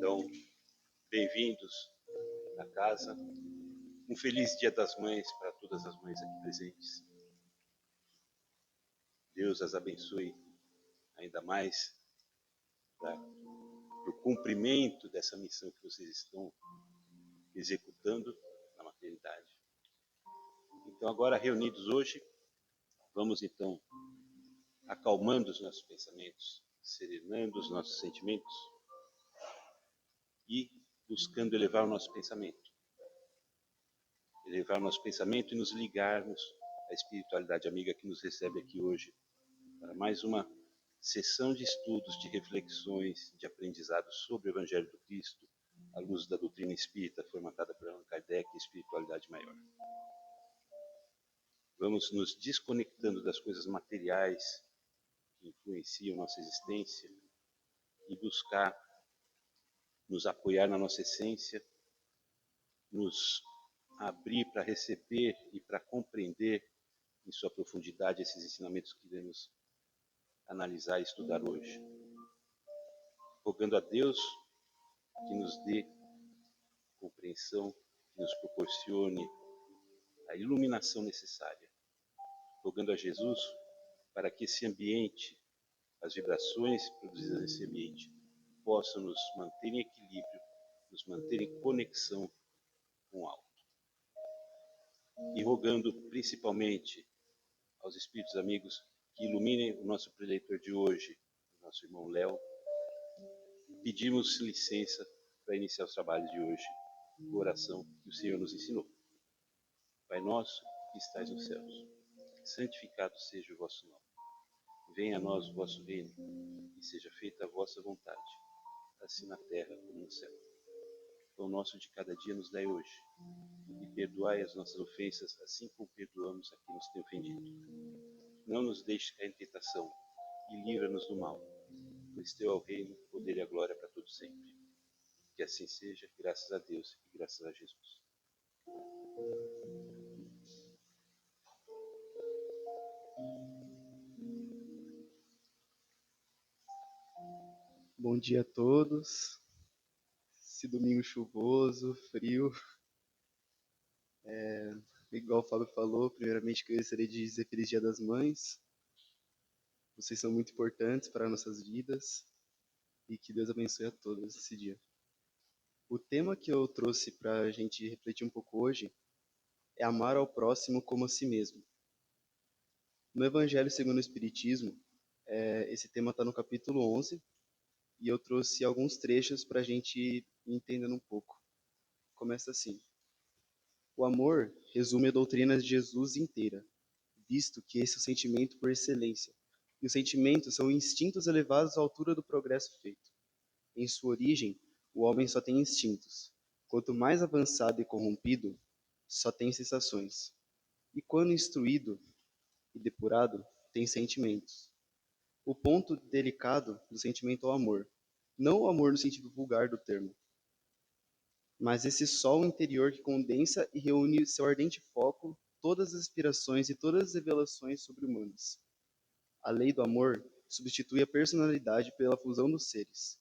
Então, bem-vindos à casa. Um feliz Dia das Mães para todas as mães aqui presentes. Deus as abençoe ainda mais para o cumprimento dessa missão que vocês estão executando na maternidade. Então, agora reunidos hoje, vamos então acalmando os nossos pensamentos, serenando os nossos sentimentos e buscando elevar o nosso pensamento. Elevar o nosso pensamento e nos ligarmos à espiritualidade amiga que nos recebe aqui hoje para mais uma sessão de estudos, de reflexões, de aprendizado sobre o Evangelho do Cristo, à luz da doutrina espírita formatada por Allan Kardec e espiritualidade maior. Vamos nos desconectando das coisas materiais que influenciam nossa existência e buscar nos apoiar na nossa essência, nos abrir para receber e para compreender em sua profundidade esses ensinamentos que iremos analisar e estudar hoje. Rogando a Deus que nos dê compreensão, que nos proporcione a iluminação necessária. Rogando a Jesus para que esse ambiente, as vibrações produzidas nesse ambiente, possam nos manter em equilíbrio, nos manter em conexão com o alto. E rogando principalmente aos espíritos amigos que iluminem o nosso preleitor de hoje, o nosso irmão Léo, pedimos licença para iniciar os trabalhos de hoje, com a oração que o Senhor nos ensinou. Pai nosso, que estais nos céus, santificado seja o vosso nome. Venha a nós o vosso reino, e seja feita a vossa vontade, assim na terra como no céu. O pão nosso de cada dia nos dai hoje, e perdoai as nossas ofensas, assim como perdoamos a quem nos tem ofendido. Não nos deixes cair em tentação, e livra-nos do mal, pois teu é o reino, o poder e a glória para todos sempre. Que assim seja, graças a Deus e graças a Jesus. Bom dia a todos. Esse domingo chuvoso, frio. Igual o Fábio falou, primeiramente que eu gostaria de dizer Feliz Dia das Mães. Vocês são muito importantes para nossas vidas e que Deus abençoe a todos esse dia. O tema que eu trouxe para a gente refletir um pouco hoje é amar ao próximo como a si mesmo. No Evangelho segundo o Espiritismo, esse tema está no capítulo 11 e eu trouxe alguns trechos para a gente ir entendendo um pouco. Começa assim. O amor resume a doutrina de Jesus inteira, visto que esse é o sentimento por excelência, e os sentimentos são instintos elevados à altura do progresso feito. Em sua origem, o homem só tem instintos. Quanto mais avançado e corrompido, só tem sensações. E quando instruído e depurado, tem sentimentos. O ponto delicado do sentimento é o amor, não o amor no sentido vulgar do termo, mas esse sol interior que condensa e reúne seu ardente foco todas as aspirações e todas as revelações sobre-humanas. A lei do amor substitui a personalidade pela fusão dos seres.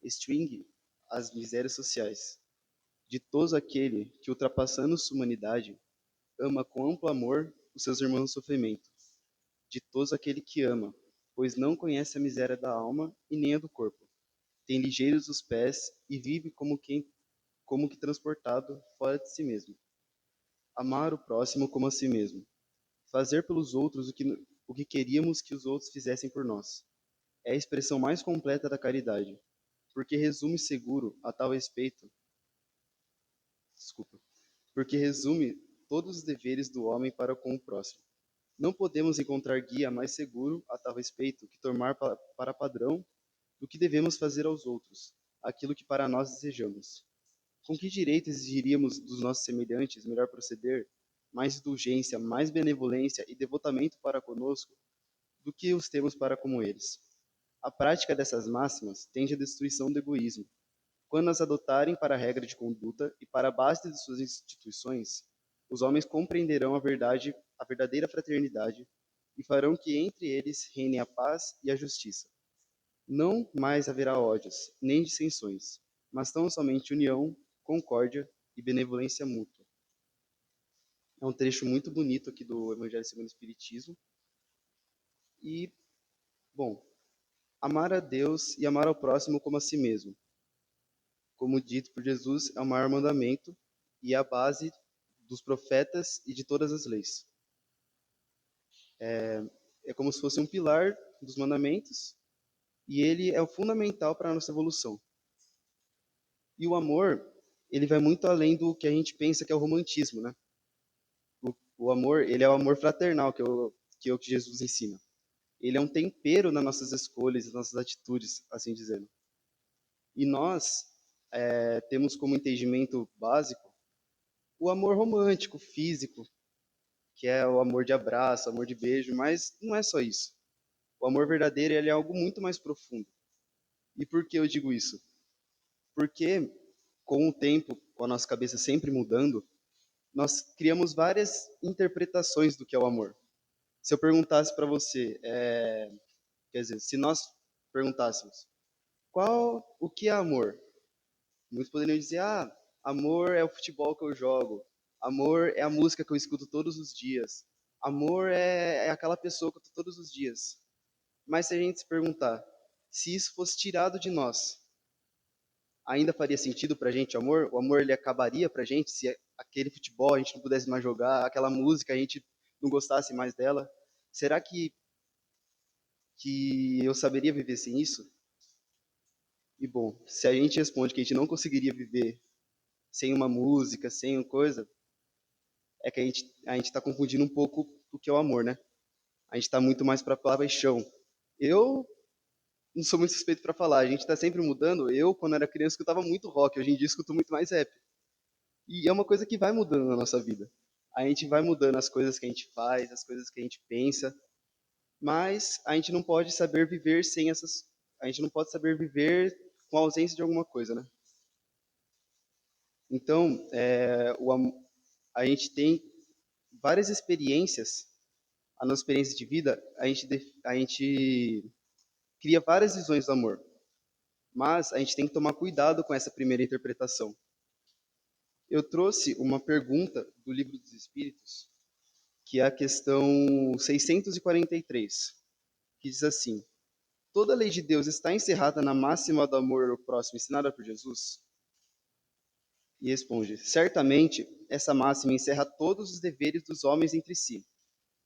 Extingue as misérias sociais. Ditoso aquele que, ultrapassando sua humanidade, ama com amplo amor os seus irmãos no sofrimento. Ditoso aquele que ama, pois não conhece a miséria da alma e nem a do corpo. Tem ligeiros os pés e vive como que transportado fora de si mesmo. Amar o próximo como a si mesmo. Fazer pelos outros o que queríamos que os outros fizessem por nós. É a expressão mais completa da caridade, porque resume seguro a tal respeito. Porque resume todos os deveres do homem para com o próximo. Não podemos encontrar guia mais seguro a tal respeito que tomar para padrão do que devemos fazer aos outros, aquilo que para nós desejamos. Com que direito exigiríamos dos nossos semelhantes melhor proceder, mais indulgência, mais benevolência e devotamento para conosco do que os temos para com eles? A prática dessas máximas tende à destruição do egoísmo. Quando as adotarem para regra de conduta e para a base de suas instituições, os homens compreenderão a verdadeira fraternidade e farão que entre eles reine a paz e a justiça. Não mais haverá ódios, nem dissensões. mas tão somente união, concórdia e benevolência mútua. É um trecho muito bonito aqui do Evangelho segundo o Espiritismo. E, bom, amar a Deus e amar ao próximo como a si mesmo, como dito por Jesus, é o maior mandamento e é a base dos profetas e de todas as leis. É como se fosse um pilar dos mandamentos e ele é o fundamental para a nossa evolução. E o amor, ele vai muito além do que a gente pensa que é o romantismo, né? O amor, ele é o amor fraternal, que é o que Jesus ensina. Ele é um tempero nas nossas escolhas, nas nossas atitudes, assim dizendo. E nós temos como entendimento básico o amor romântico, físico, que é o amor de abraço, amor de beijo, mas não é só isso. O amor verdadeiro, ele é algo muito mais profundo. E por que eu digo isso? Porque com o tempo, com a nossa cabeça sempre mudando, nós criamos várias interpretações do que é o amor. Se eu perguntasse para você, quer dizer, se nós perguntássemos, o que é amor? Muitos poderiam dizer, amor é o futebol que eu jogo, amor é a música que eu escuto todos os dias, amor é aquela pessoa que eu estou todos os dias. Mas se a gente se perguntar, se isso fosse tirado de nós, ainda faria sentido para a gente o amor? O amor ele acabaria para a gente se aquele futebol a gente não pudesse mais jogar, aquela música a gente não gostasse mais dela? Será que eu saberia viver sem isso? E bom, se a gente responde que a gente não conseguiria viver sem uma música, sem uma coisa, é que a gente está confundindo um pouco o que é o amor, né? A gente está muito mais para a paixão. Eu não sou muito suspeito para falar, a gente está sempre mudando. Eu, quando era criança, escutava muito rock, hoje em dia escuto muito mais rap. E é uma coisa que vai mudando na nossa vida. A gente vai mudando as coisas que a gente faz, as coisas que a gente pensa, mas a gente não pode saber viver sem essas. A gente não pode saber viver com a ausência de alguma coisa, né? Então, a gente tem várias experiências, a nossa experiência de vida, a gente cria várias visões do amor, mas a gente tem que tomar cuidado com essa primeira interpretação. Eu trouxe uma pergunta do Livro dos Espíritos, que é a questão 643, que diz assim: toda a lei de Deus está encerrada na máxima do amor ao próximo ensinada por Jesus? E responde: certamente, essa máxima encerra todos os deveres dos homens entre si,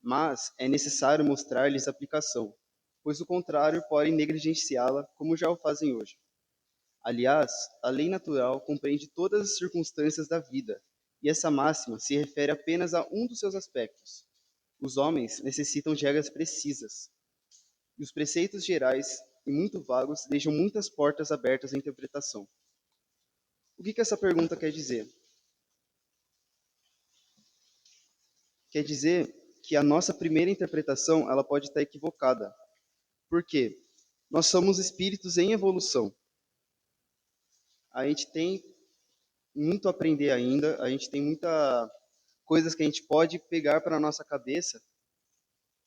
mas é necessário mostrar-lhes aplicação, pois o contrário pode negligenciá-la, como já o fazem hoje. Aliás, a lei natural compreende todas as circunstâncias da vida, e essa máxima se refere apenas a um dos seus aspectos. Os homens necessitam de regras precisas, e os preceitos gerais e muito vagos deixam muitas portas abertas à interpretação. O que essa pergunta quer dizer? Quer dizer que a nossa primeira interpretação ela pode estar equivocada. Por quê? Nós somos espíritos em evolução. A gente tem muito a aprender ainda, a gente tem muita coisas que a gente pode pegar para a nossa cabeça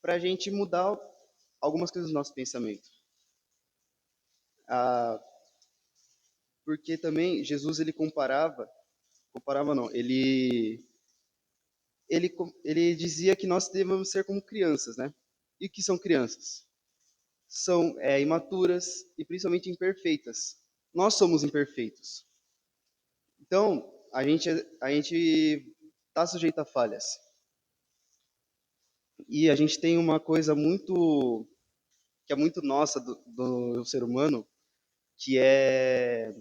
para a gente mudar algumas coisas do nosso pensamento. Ah, porque também Jesus ele comparava não, ele dizia que nós devemos ser como crianças, né? E o que são crianças? São imaturas e principalmente imperfeitas. Nós somos imperfeitos. Então, a gente está sujeito a falhas. E a gente tem uma coisa que é muito nossa do ser humano, que é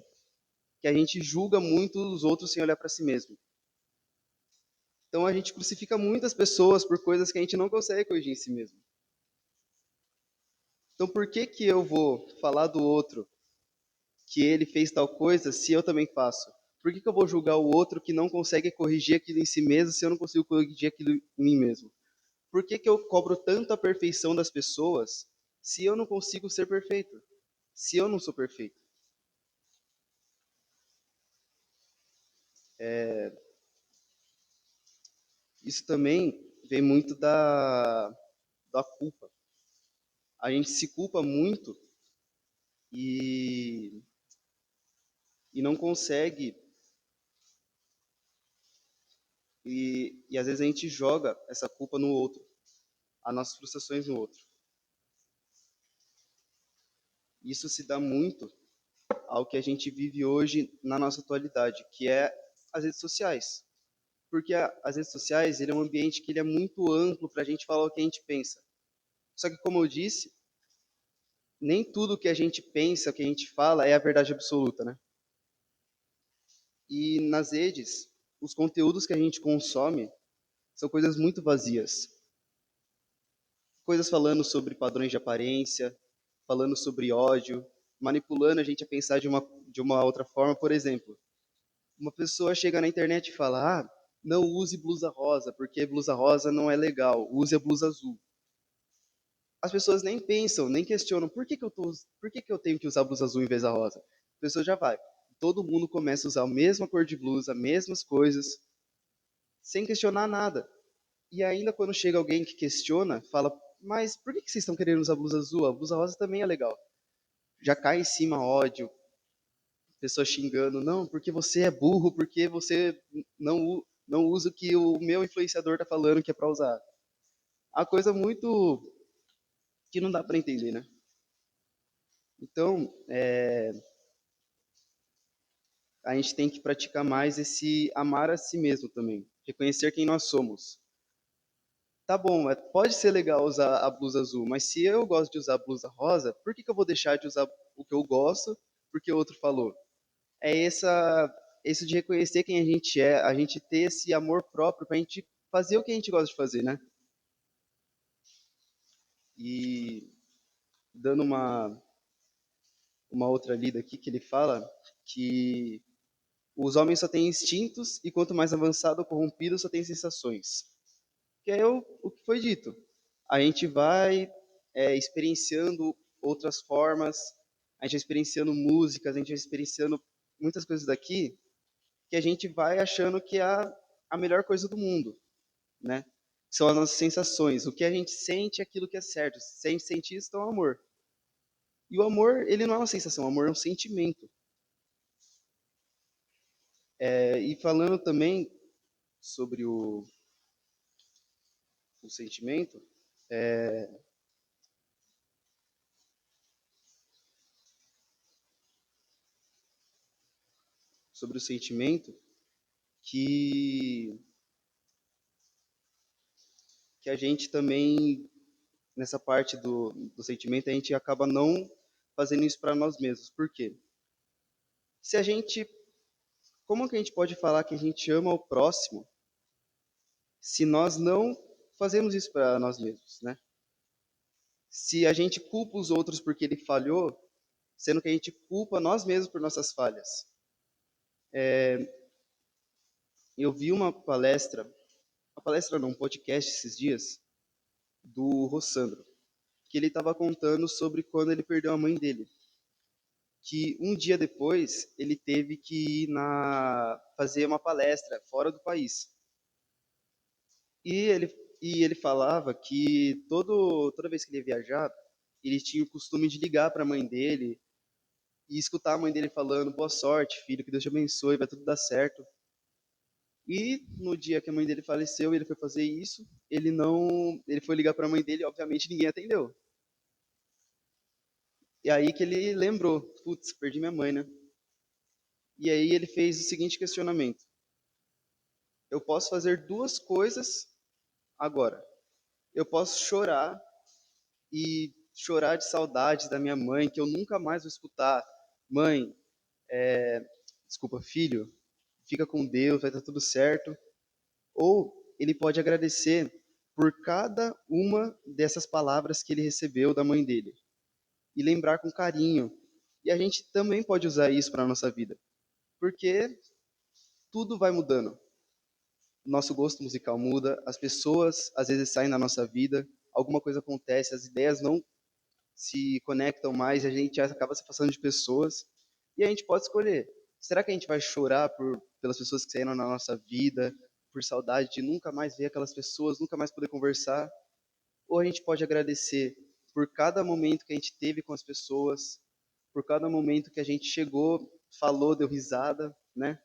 que a gente julga muito os outros sem olhar para si mesmo. Então a gente crucifica muitas pessoas por coisas que a gente não consegue corrigir em si mesmo. Então por que eu vou falar do outro que ele fez tal coisa se eu também faço? Por que eu vou julgar o outro que não consegue corrigir aquilo em si mesmo se eu não consigo corrigir aquilo em mim mesmo? Por que eu cobro tanto a perfeição das pessoas se eu não consigo ser perfeito? Se eu não sou perfeito? Isso também vem muito da culpa. A gente se culpa muito e e não consegue, e às vezes a gente joga essa culpa no outro, as nossas frustrações no outro. Isso se dá muito ao que a gente vive hoje na nossa atualidade, que é as redes sociais. Porque as redes sociais, ele é um ambiente que ele é muito amplo para a gente falar o que a gente pensa. Só que, como eu disse, nem tudo que a gente pensa, que a gente fala, é a verdade absoluta, né? E nas redes, os conteúdos que a gente consome são coisas muito vazias. Coisas falando sobre padrões de aparência, falando sobre ódio, manipulando a gente a pensar de uma outra forma. Por exemplo, uma pessoa chega na internet e fala: ah, não use blusa rosa, porque blusa rosa não é legal, use a blusa azul. As pessoas nem pensam, nem questionam por que que eu tenho que usar blusa azul em vez da rosa. A pessoa já vai. Todo mundo começa a usar a mesma cor de blusa, mesmas coisas, sem questionar nada. E ainda quando chega alguém que questiona, fala: mas por que que vocês estão querendo usar blusa azul? A blusa rosa também é legal. Já cai em cima ódio, pessoa xingando: não, porque você é burro, porque você não usa o que o meu influenciador tá falando que é para usar. A coisa muito que não dá para entender, né? Então, a gente tem que praticar mais esse amar a si mesmo também, reconhecer quem nós somos. Tá bom, pode ser legal usar a blusa azul, mas se eu gosto de usar a blusa rosa, por que que eu vou deixar de usar o que eu gosto porque o outro falou? É isso de reconhecer quem a gente é, a gente ter esse amor próprio pra gente fazer o que a gente gosta de fazer, né? E dando uma outra lida aqui que ele fala que os homens só têm instintos e quanto mais avançado ou corrompido só tem sensações. Que é o que foi dito. A gente vai experienciando outras formas, a gente vai experienciando músicas, a gente vai experienciando muitas coisas daqui que a gente vai achando que é a melhor coisa do mundo, né? São as nossas sensações. O que a gente sente é aquilo que é certo. Se a gente sente isso, então é o amor. E o amor, ele não é uma sensação, o amor é um sentimento. E falando também sobre o sentimento, sobre o sentimento, que, que a gente também, nessa parte do sentimento, a gente acaba não fazendo isso para nós mesmos. Por quê? Se a gente, como que a gente pode falar que a gente ama o próximo se nós não fazemos isso para nós mesmos, né? Se a gente culpa os outros porque ele falhou, sendo que a gente culpa nós mesmos por nossas falhas. Eu vi uma palestra não, um podcast esses dias, do Rossandro, que ele estava contando sobre quando ele perdeu a mãe dele. Que um dia depois ele teve que ir fazer uma palestra fora do país. E ele falava que toda vez que ele ia viajar, ele tinha o costume de ligar para a mãe dele e escutar a mãe dele falando: boa sorte, filho, que Deus te abençoe, vai tudo dar certo. E no dia que a mãe dele faleceu, ele foi fazer isso, ele foi ligar para a mãe dele, obviamente ninguém atendeu. E aí que ele lembrou: putz, perdi minha mãe, né? E aí ele fez o seguinte questionamento: eu posso fazer duas coisas agora. Eu posso chorar e chorar de saudade da minha mãe, que eu nunca mais vou escutar. Mãe, desculpa, filho, fica com Deus, vai estar tudo certo. Ou ele pode agradecer por cada uma dessas palavras que ele recebeu da mãe dele e lembrar com carinho. E a gente também pode usar isso para a nossa vida, porque tudo vai mudando. Nosso gosto musical muda, as pessoas às vezes saem da nossa vida, alguma coisa acontece, as ideias não se conectam mais, a gente acaba se afastando de pessoas e a gente pode escolher. Será que a gente vai chorar pelas pessoas que saíram na nossa vida, por saudade de nunca mais ver aquelas pessoas, nunca mais poder conversar? Ou a gente pode agradecer por cada momento que a gente teve com as pessoas, por cada momento que a gente chegou falou, deu risada, né?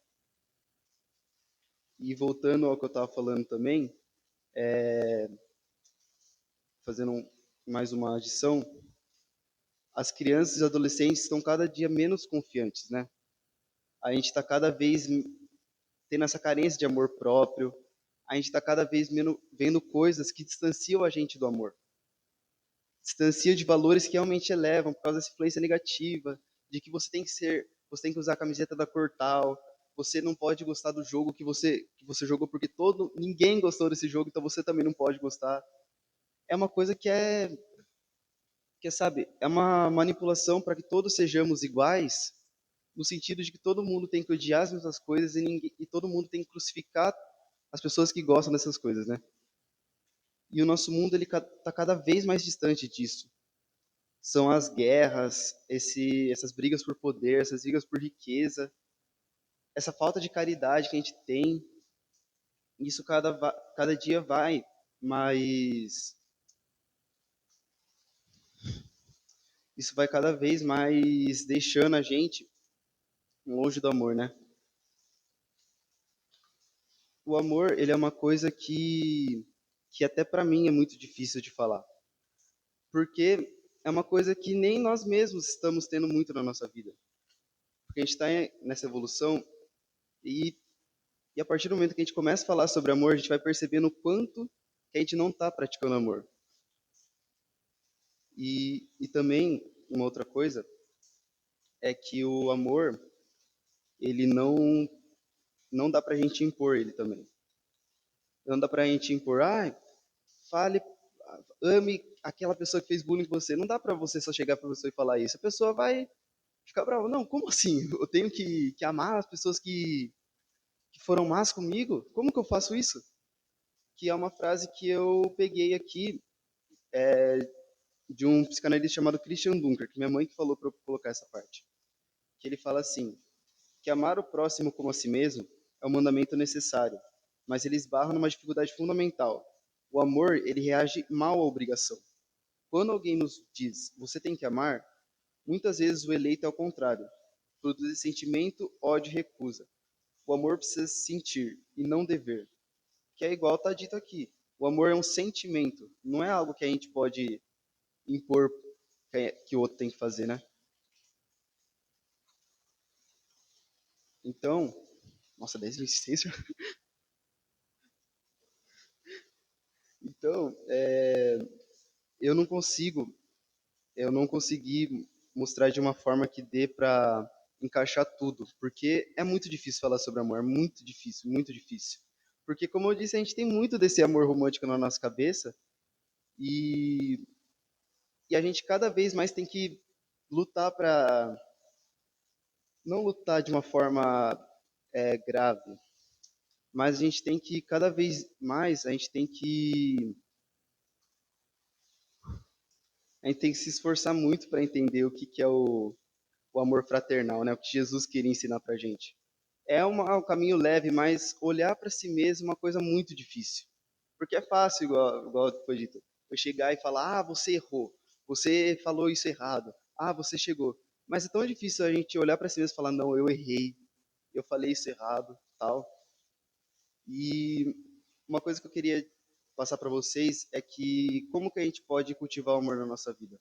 E voltando ao que eu estava falando também, fazendo mais uma adição, as crianças e adolescentes estão cada dia menos confiantes, né? A gente está cada vez tendo essa carência de amor próprio, a gente está cada vez menos vendo coisas que distanciam a gente do amor, distanciam de valores que realmente elevam por causa dessa influência negativa, de que você tem que usar a camiseta da cor tal, você não pode gostar do jogo que você jogou porque ninguém gostou desse jogo, então você também não pode gostar. É uma coisa sabe, é uma manipulação para que todos sejamos iguais, no sentido de que todo mundo tem que odiar as mesmas coisas e todo mundo tem que crucificar as pessoas que gostam dessas coisas, né? E o nosso mundo ele está cada vez mais distante disso. São as guerras, essas brigas por poder, essas brigas por riqueza, essa falta de caridade que a gente tem. Isso cada dia vai mais, isso vai cada vez mais deixando a gente longe do amor, né? O amor, ele é uma coisa que até para mim é muito difícil de falar, porque é uma coisa que nem nós mesmos estamos tendo muito na nossa vida. Porque a gente está nessa evolução e, e a partir do momento que a gente começa a falar sobre amor, a gente vai percebendo o quanto que a gente não está praticando amor. E também, uma outra coisa, é que o amor, ele não dá pra gente impor ele também. Não dá pra gente impor, fale, ame aquela pessoa que fez bullying com você. Não dá pra você só chegar pra você e falar isso. A pessoa vai ficar brava. Não, como assim? Eu tenho que amar as pessoas que foram más comigo? Como que eu faço isso? Que é uma frase que eu peguei aqui de um psicanalista chamado Christian Dunker, que minha mãe que falou para eu colocar essa parte. Que ele fala assim, que amar o próximo como a si mesmo é um mandamento necessário, mas ele esbarra numa dificuldade fundamental. O amor, ele reage mal à obrigação. Quando alguém nos diz, você tem que amar, muitas vezes o eleito é ao contrário. Produz sentimento, ódio e recusa. O amor precisa se sentir e não dever. Que é igual está dito aqui. O amor é um sentimento, não é algo que a gente pode impor que o outro tem que fazer, né? Então, nossa, 10 vezes 6. Então, eu não consigo, eu não consegui mostrar de uma forma que dê para encaixar tudo, porque é muito difícil falar sobre amor, é muito difícil, muito difícil. Porque, como eu disse, a gente tem muito desse amor romântico na nossa cabeça e, e a gente cada vez mais tem que lutar para não lutar de uma forma grave, mas a gente tem que cada vez mais a gente tem que se esforçar muito para entender o que que é o amor fraternal, né? O que Jesus queria ensinar para a gente. Um caminho leve, mas olhar para si mesmo é uma coisa muito difícil. Porque é fácil, igual foi dito, eu chegar e falar, você errou, você falou isso errado, você chegou. Mas é tão difícil a gente olhar para si mesmo e falar, não, eu errei, eu falei isso errado, tal. E uma coisa que eu queria passar para vocês é que como que a gente pode cultivar o amor na nossa vida?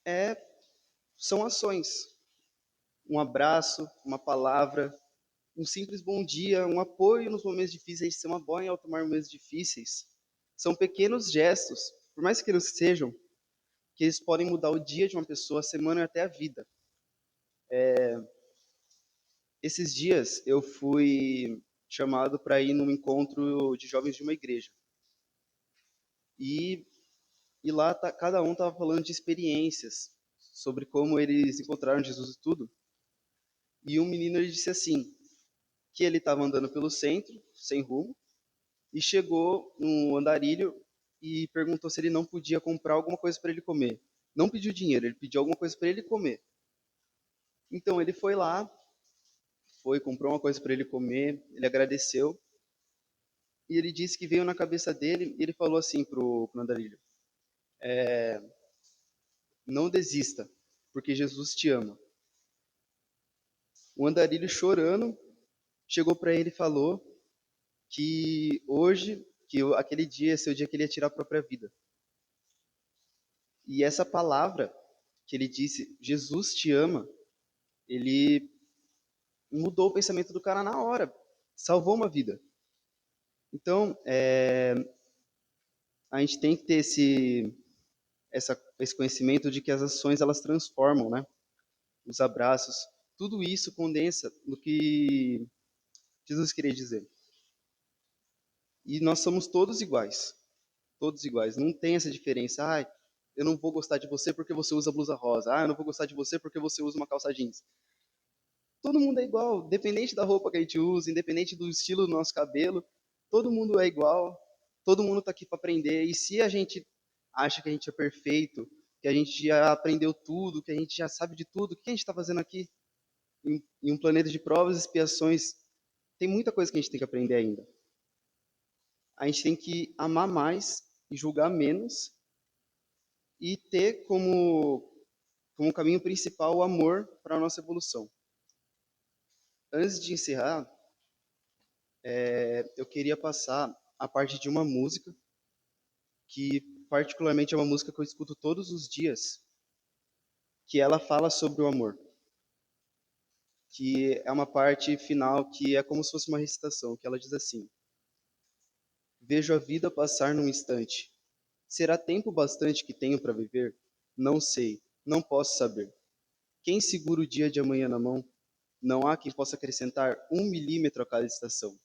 É, são ações. Um abraço, uma palavra, um simples bom dia, um apoio nos momentos difíceis, ser uma boia ao tomar momentos difíceis. São pequenos gestos, por mais que eles sejam, que eles podem mudar o dia de uma pessoa, a semana e até a vida. Esses dias eu fui chamado para ir num encontro de jovens de uma igreja. E, e lá cada um estava falando de experiências, sobre como eles encontraram Jesus e tudo. E um menino ele disse assim, que ele estava andando pelo centro, sem rumo, e chegou no andarilho e perguntou se ele não podia comprar alguma coisa para ele comer. Não pediu dinheiro, ele pediu alguma coisa para ele comer. Então ele foi lá, comprou uma coisa para ele comer, ele agradeceu e ele disse que veio na cabeça dele e ele falou assim pro andarilho: não desista, porque Jesus te ama. O andarilho chorando chegou para ele e falou que hoje, aquele dia ia ser o dia que ele ia tirar a própria vida. E essa palavra que ele disse, Jesus te ama, ele mudou o pensamento do cara na hora, salvou uma vida. Então, a gente tem que ter esse conhecimento de que as ações elas transformam, né? Os abraços, tudo isso condensa no que Jesus queria dizer. E nós somos todos iguais. Não tem essa diferença. Ah, eu não vou gostar de você porque você usa blusa rosa. Ah, eu não vou gostar de você porque você usa uma calça jeans. Todo mundo é igual, independente da roupa que a gente usa, independente do estilo do nosso cabelo, todo mundo é igual, todo mundo está aqui para aprender. E se a gente acha que a gente é perfeito, que a gente já aprendeu tudo, que a gente já sabe de tudo, o que a gente está fazendo aqui? Em um planeta de provas e expiações, tem muita coisa que a gente tem que aprender ainda. A gente tem que amar mais e julgar menos e ter como caminho principal o amor para a nossa evolução. Antes de encerrar, eu queria passar a parte de uma música que particularmente é uma música que eu escuto todos os dias, que ela fala sobre o amor, que é uma parte final que é como se fosse uma recitação, que ela diz assim: Vejo a vida passar num instante. Será tempo bastante que tenho para viver? Não sei, não posso saber. Quem segura o dia de amanhã na mão? Não há quem possa acrescentar 1 milímetro a cada estação.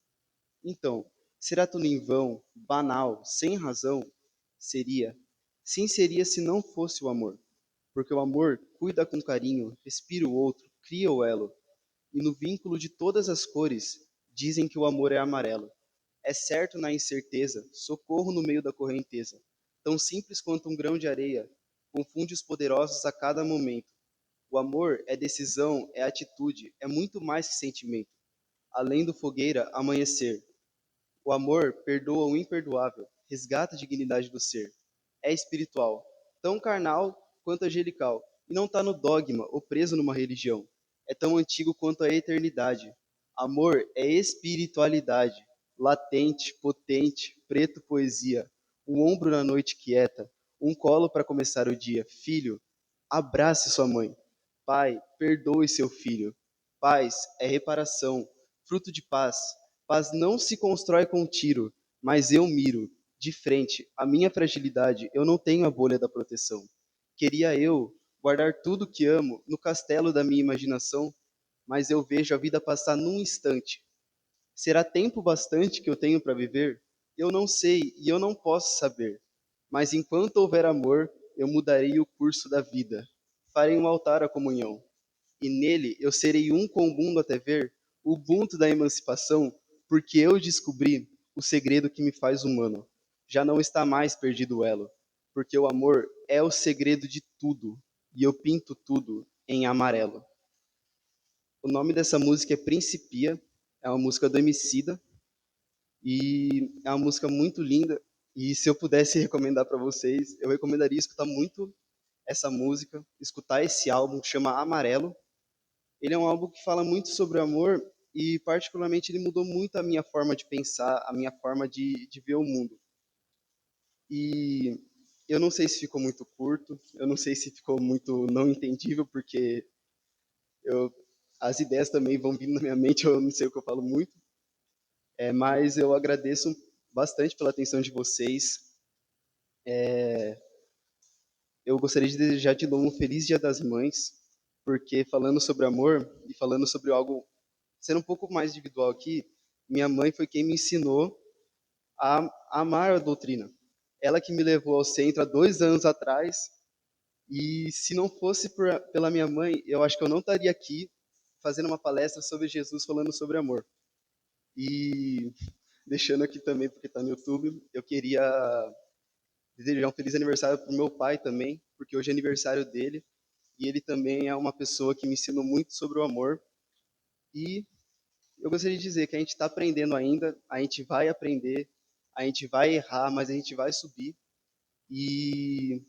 Então, será tudo em vão, banal, sem razão? Seria. Sim, seria se não fosse o amor. Porque o amor cuida com carinho, respira o outro, cria o elo. E no vínculo de todas as cores, dizem que o amor é amarelo. É certo na incerteza, socorro no meio da correnteza. Tão simples quanto um grão de areia, confunde os poderosos a cada momento. O amor é decisão, é atitude, é muito mais que sentimento. Além do fogueira, amanhecer. O amor perdoa o imperdoável, resgata a dignidade do ser. É espiritual, tão carnal quanto angelical, e não está no dogma ou preso numa religião. É tão antigo quanto a eternidade. Amor é espiritualidade, latente, potente, preto poesia, um ombro na noite quieta, um colo para começar o dia. Filho, abrace sua mãe. Pai, perdoe seu filho. Paz é reparação, fruto de paz. Paz não se constrói com tiro, mas eu miro, de frente, a minha fragilidade, eu não tenho a bolha da proteção. Queria eu guardar tudo que amo no castelo da minha imaginação, mas eu vejo a vida passar num instante. Será tempo bastante que eu tenho para viver? Eu não sei e eu não posso saber. Mas enquanto houver amor, eu mudarei o curso da vida. Farei um altar à comunhão e nele eu serei um com o mundo até ver o ubuntu da emancipação, porque eu descobri o segredo que me faz humano. Já não está mais perdido o elo, porque o amor é o segredo de tudo, e eu pinto tudo em amarelo. O nome dessa música é Principia, é uma música do Emicida, e é uma música muito linda, e se eu pudesse recomendar para vocês, eu recomendaria escutar muito essa música, escutar esse álbum, chama Amarelo. Ele é um álbum que fala muito sobre o amor e, particularmente, ele mudou muito a minha forma de pensar, a minha forma de ver o mundo. E eu não sei se ficou muito curto, eu não sei se ficou muito não entendível, porque eu, as ideias também vão vindo na minha mente, eu não sei o que eu falo muito. Mas eu agradeço bastante pela atenção de vocês. Eu gostaria de desejar de novo um feliz Dia das Mães, porque falando sobre amor e falando sobre algo sendo um pouco mais individual aqui, minha mãe foi quem me ensinou a amar a doutrina. Ela que me levou ao centro há 2 anos atrás, e se não fosse pela minha mãe, eu acho que eu não estaria aqui fazendo uma palestra sobre Jesus, falando sobre amor. E deixando aqui também, porque está no YouTube, eu queria desejar um feliz aniversário para o meu pai também, porque hoje é aniversário dele, e ele também é uma pessoa que me ensinou muito sobre o amor. E eu gostaria de dizer que a gente está aprendendo ainda, a gente vai aprender, a gente vai errar, mas a gente vai subir. E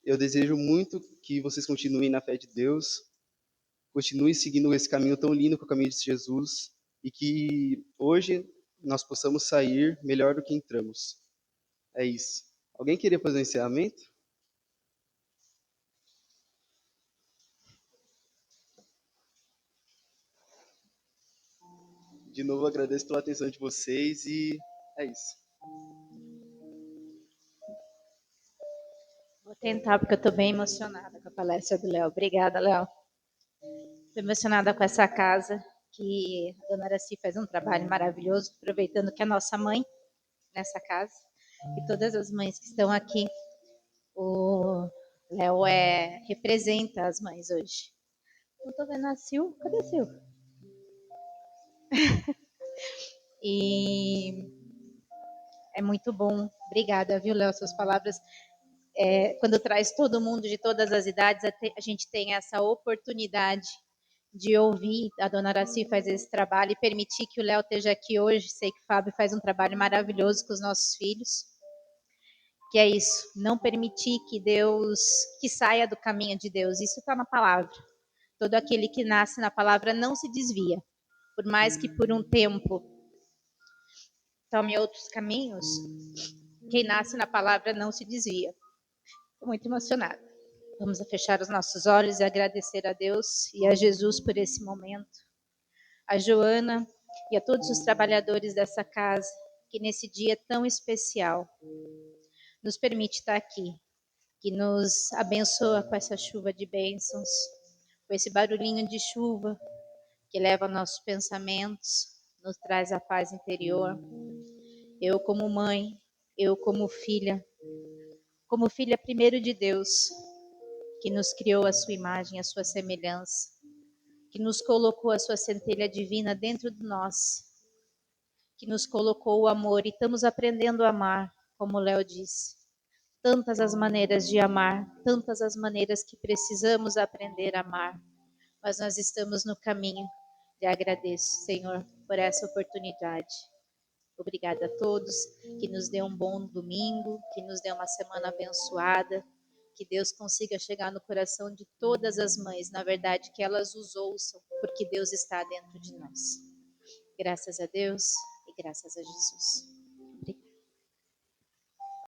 eu desejo muito que vocês continuem na fé de Deus continue seguindo esse caminho tão lindo que é o caminho de Jesus e que hoje nós possamos sair melhor do que entramos. É isso. Alguém queria fazer um encerramento? De novo, agradeço pela atenção de vocês e é isso. Vou tentar, porque eu estou bem emocionada com a palestra do Léo. Obrigada, Léo. Estou emocionada com essa casa, que a dona Araci faz um trabalho maravilhoso, aproveitando que é a nossa mãe nessa casa, e todas as mães que estão aqui. O Léo representa as mães hoje. Não estou vendo a Sil. Cadê a Sil? E é muito bom. Obrigada, viu, Léo? Suas palavras. Quando traz todo mundo de todas as idades, a gente tem essa oportunidade de ouvir. A dona Araci faz esse trabalho e permitir que o Léo esteja aqui hoje. Sei que o Fábio faz um trabalho maravilhoso com os nossos filhos. Que é isso, não permitir que saia do caminho de Deus. Isso está na palavra. Todo aquele que nasce na palavra não se desvia. Por mais que por um tempo tome outros caminhos, quem nasce na palavra não se desvia. Estou muito emocionada. Vamos fechar os nossos olhos e agradecer a Deus e a Jesus por esse momento. A Joana e a todos os trabalhadores dessa casa, que nesse dia tão especial nos permite estar aqui, que nos abençoa com essa chuva de bênçãos, com esse barulhinho de chuva que leva nossos pensamentos, nos traz a paz interior. Eu como mãe, eu como filha primeiro de Deus, que nos criou a sua imagem, a sua semelhança, que nos colocou a sua centelha divina dentro de nós, que nos colocou o amor e estamos aprendendo a amar, como o Léo disse. Tantas as maneiras de amar, tantas as maneiras que precisamos aprender a amar, mas nós estamos no caminho. E agradeço, Senhor, por essa oportunidade. Obrigada a todos, que nos dê um bom domingo, que nos dê uma semana abençoada, que Deus consiga chegar no coração de todas as mães, na verdade, que elas os ouçam, porque Deus está dentro de nós. Graças a Deus e graças a Jesus.